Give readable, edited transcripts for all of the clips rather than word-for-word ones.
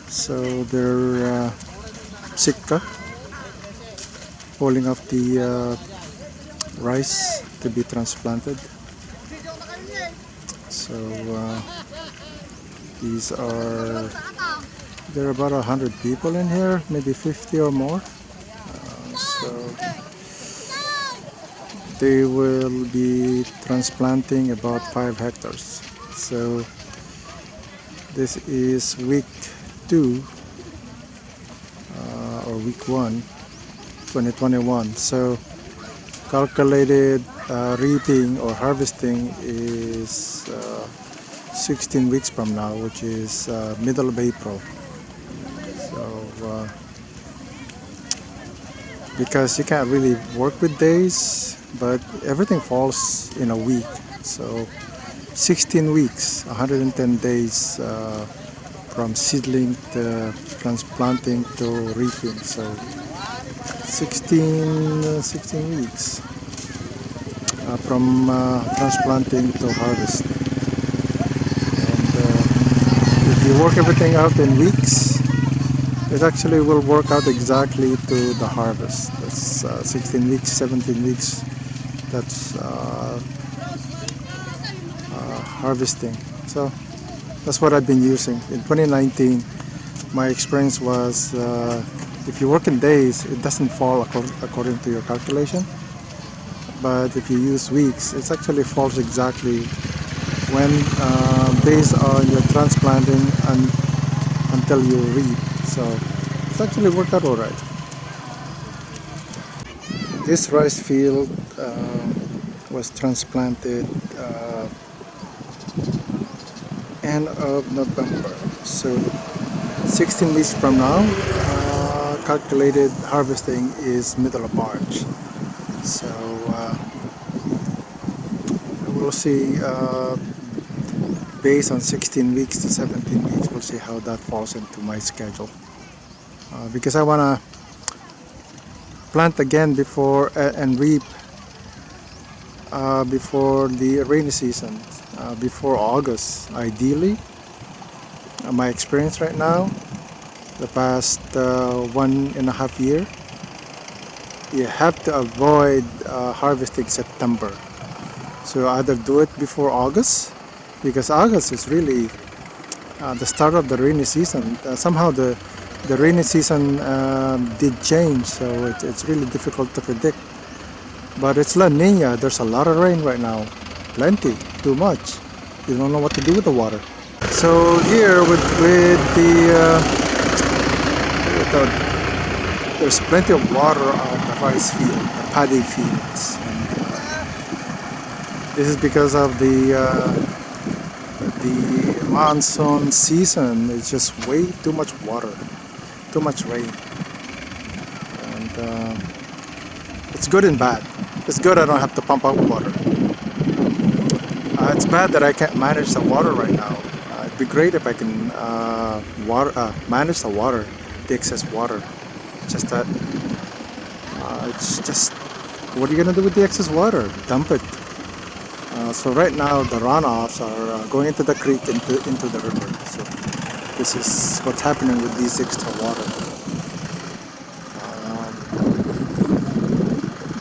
So they're Sikka pulling up the rice to be transplanted. So these are there are about 100 people in here, maybe 50 or more. So they will be transplanting about 5 hectares. So this is week 2 or week 1, 2021. So calculated reaping or harvesting is 16 weeks from now, which is middle of April. So because you can't really work with days, but everything falls in a week. So 16 weeks, 110 days from seedling to transplanting to reaping. So 16 weeks from transplanting to harvest. And if you work everything out in weeks, it actually will work out exactly to the harvest. That's 16 weeks, 17 weeks. That's harvesting. So that's what I've been using. In 2019, my experience was if you work in days, it doesn't fall according to your calculation. But if you use weeks, it actually falls exactly when based on your transplanting and until you reap. So it's actually worked out all right. This rice field was transplanted end of November. So 16 weeks from now, calculated harvesting is middle of March. So we'll see based on 16 weeks to 17 weeks, we'll see how that falls into my schedule. Because I want to plant again before and reap before the rainy season, before August ideally. My experience right now, the past 1.5 years, you have to avoid harvesting September. So either do it before August, because August is really the start of the rainy season. Somehow the rainy season did change, so it's really difficult to predict. But it's La Nina. There's a lot of rain right now, plenty, too much. You don't know what to do with the water. So here with there's plenty of water on the rice field, the paddy fields. And, this is because of the monsoon season. It's just way too much water, too much rain, and it's good and bad. It's good I don't have to pump out water. It's bad that I can't manage the water right now. It'd be great if I can manage the water, the excess water. Just that it's just, what are you gonna do with the excess water? Dump it. So right now the runoffs are going into the creek, into the river. So this is what's happening with these extra water.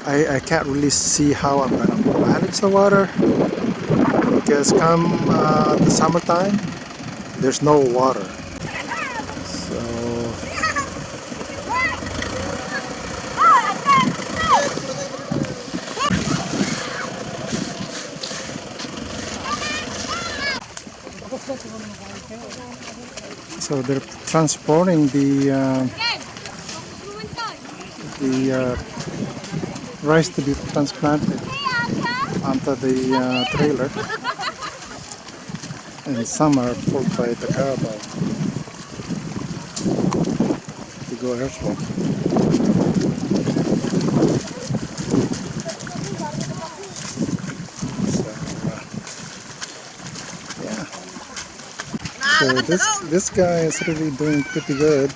I can't really see how I'm gonna manage the water, because come the summertime, there's no water. So they're transporting the rice to be transplanted onto the trailer, and some are pulled by the carabao to go elsewhere. So yeah, so this guy is really doing pretty good.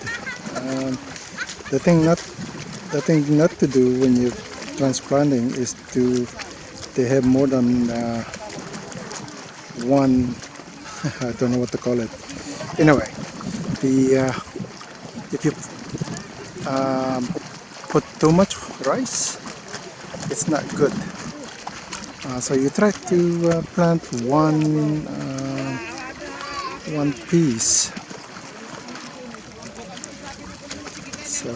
The thing not to do when you're transplanting is to have more than one I don't know what to call it. Anyway, if you put too much rice, it's not good. So you try to plant one piece. So,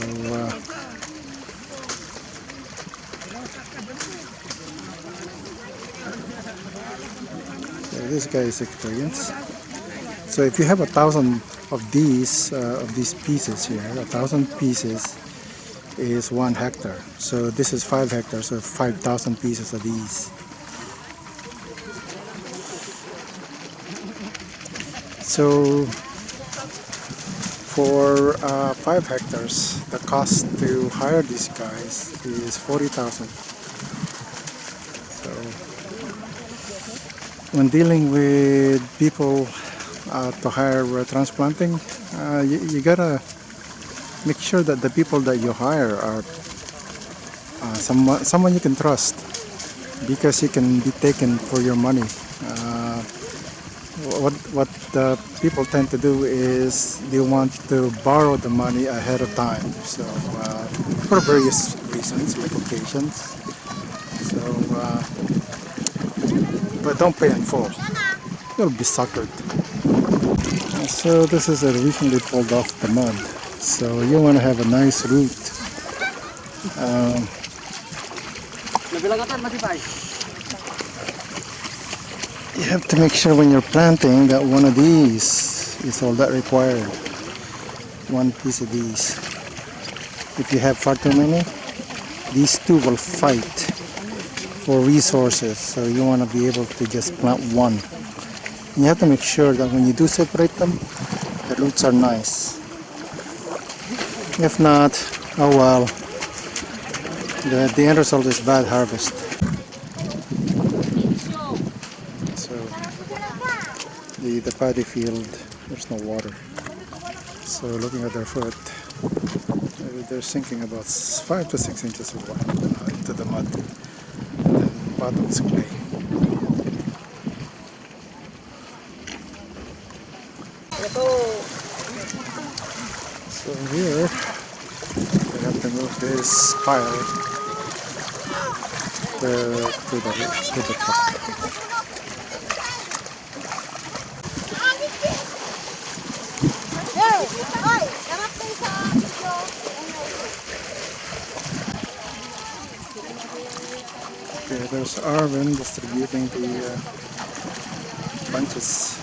so this guy is experienced. So if you have 1,000 of these pieces here, 1,000 pieces is 1 hectare. So this is 5 hectares, so 5,000 pieces of these. So for 5 hectares, the cost to hire these guys is 40,000. So when dealing with people to hire transplanting, you gotta make sure that the people that you hire are someone you can trust, because you can be taken for your money. What the people tend to do is they want to borrow the money ahead of time. So for various reasons, like occasions. So, but don't pay in full. You'll be suckered. So this is a recently pulled off the mud. So you want to have a nice root. You have to make sure when you're planting that one of these is all that required. One piece of these. If you have far too many, these two will fight for resources. So you want to be able to just plant one. You have to make sure that when you do separate them, the roots are nice. If not, oh well, the end result is bad harvest. So the paddy field, there's no water. So looking at their foot, they're sinking about 5 to 6 inches of water into the mud. And then bottom is clay. So here, we have to move this pile to the truck. Okay, there's Arvin distributing the bunches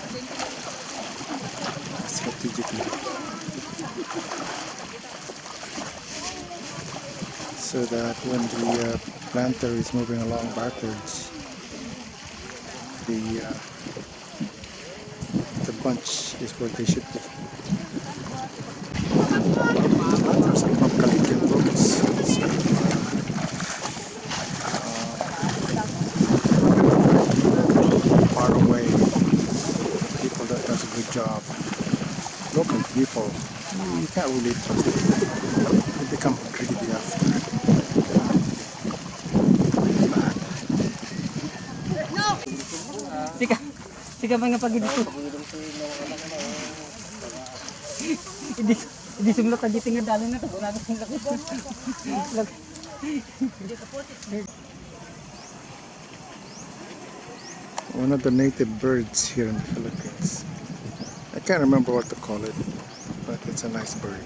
strategically, so that when the planter is moving along backwards, the bunch is where they should be. Planters are probably can focus. So, far away, people that does a good job. Local people, you can't really trust them. They become greedy after. Sika mga pag dito. Hindi sumlot ang giting nga dalo na to. Wala kang lakot. One of the native birds here in the Philippines. I can't remember what to call it, but it's a nice bird.